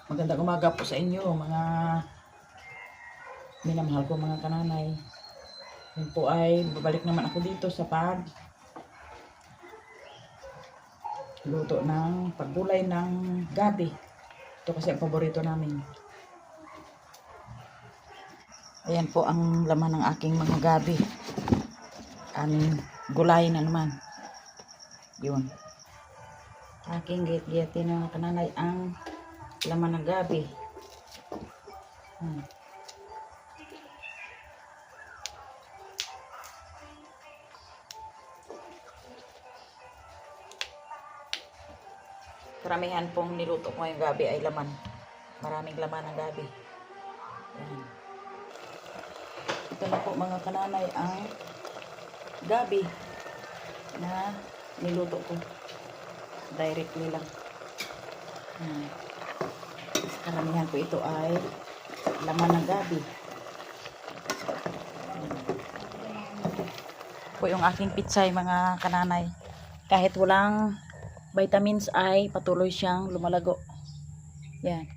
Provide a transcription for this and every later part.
Magandang umaga po sa inyo, mga minamahal ko mga kananay. Yun po ay babalik naman ako dito sa luto ng paggulay ng gabi. Ito kasi ang paborito namin. Ayan po ang laman ng aking mga gabi. Ang gulay na naman. Yun. Aking giyat-giyatin ng kananay ang laman ng gabi. Karamihan pong niluto ko ngayong gabi ay laman. Maraming laman ng gabi. Ayan. Ito na po mga kananay ang gabi na niluto ko. Directly lang. Karamihan po ito ay laman ng gabi. Po yung aking pitsay mga kananay. Kahit walang vitamins ay patuloy siyang lumalago. Yan.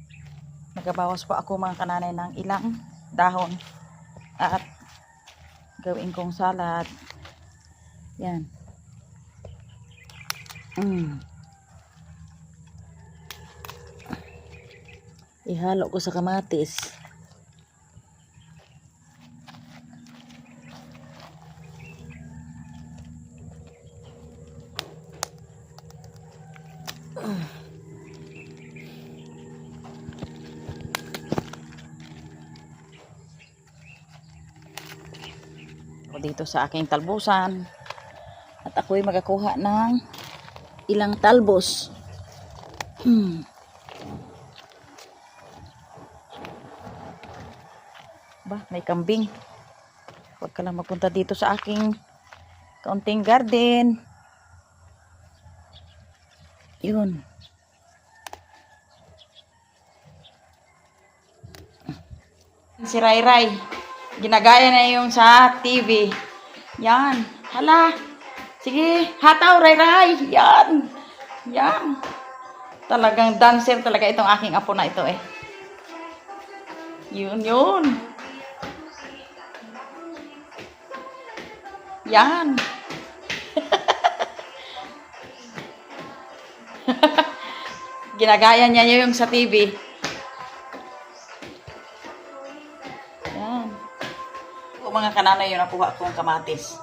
Nagabawas po ako mga kananay ng ilang dahon at gawin kong salad. Yan. Ihalo ko sa kamatis. Ako dito sa aking talbusan. At ako'y magakuha ng ilang talbos. Ba, may kambing. Huwag ka lang magpunta dito sa aking kaunting garden. Yun. Si Ray Ray. Ginagaya na yung sa TV. Yan. Hala. Sige. Hataw, Ray Ray. Yan. Yan. Talagang dancer talaga itong aking apo na ito eh. Yun, yun. Yan. Ginagaya niya yung sa TV. Yan. O mga kananay yun nakuha kong kamatis.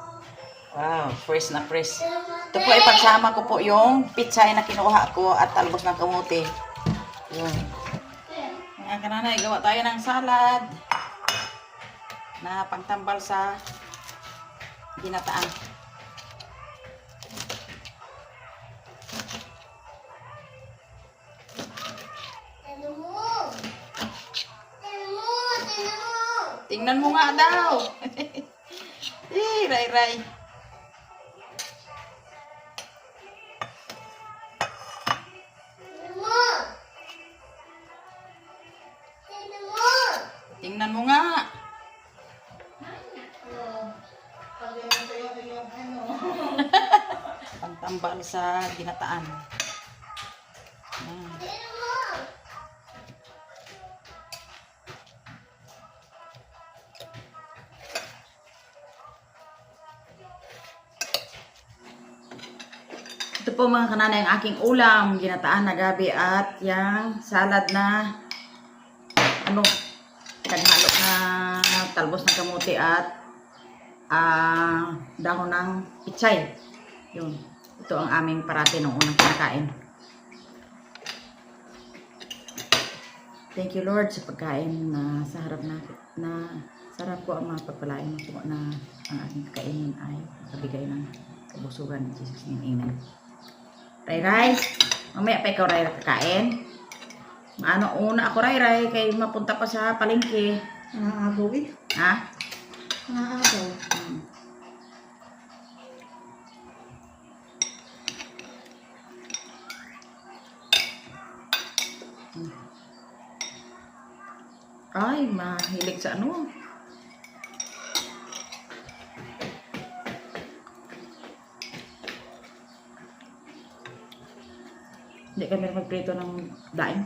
Wow, fresh na fresh. Ito po ipagsama ko po yung pitsay na kinuha ko at talbos ng kamuti. Yun. Mga kananay, gawa tayo ng salad na pangtambal sa ginataan. Tingnan mo nga daw. Ray Ray. Tingnan mo nga. Pangtambal sa ginataan. Ito po mga kananay ang aking ulam, ginataan na gabi at yung salad na naghalo na talbos ng kamuti at dahon ng pitsay. Yun. Ito ang aming parati nung unang kinakain. Thank you Lord sa pagkain na sa harap na sarap ko ang mga pagpalain mo po na ang aking kakainin ay kabigay ng kabusugan ng Jesus name. Amen. Ray Ray, mamaya pa ikaw Ray kakain. Maano una ako Ray Ray kay mapunta pa sa palengke. Agaw eh. Ha? Agaw. Ay, mahilig sa ano. Hindi kami magprito ng daing.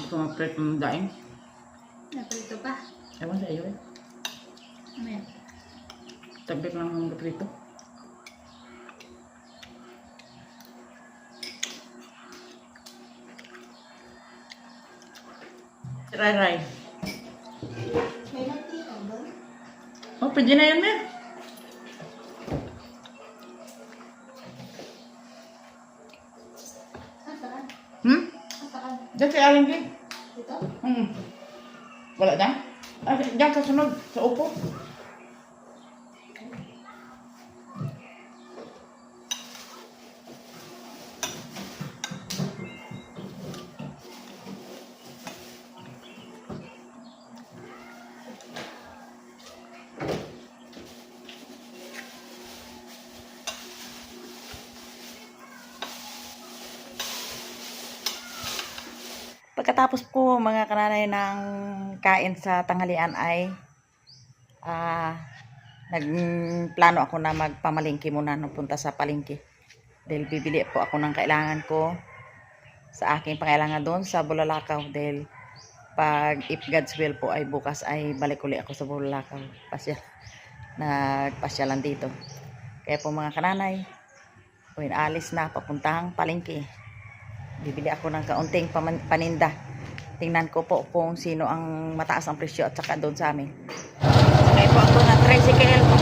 Gusto mo prep ng daing? Naprito pa. Ewan sa iyo eh. Ano yan? Tabik lang ng prito. Ray. May mantika ba? Oh, pwede na yan, Mer. Saan? Saan? Diyan si Aling Gig. Dito? Wala na? Ah, diyan sa sunod, sa upo. Pagkatapos po mga kananay ng kain sa tanghalian ay nagplano ako na magpamalingki muna nung punta sa palengke. Dahil bibili po ako ng kailangan ko sa aking pangailangan doon sa Bulalakaw. Dahil pag if God's will po ay bukas ay balik uli ako sa Bulalakaw. Nagpasyalan dito. Kaya po mga kananay, alis na papuntang palengke. Bibili ako ng kaunting paninda. Tingnan ko po kung sino ang mataas ang presyo at saka doon sa amin. Sakay po ako ng tricycle.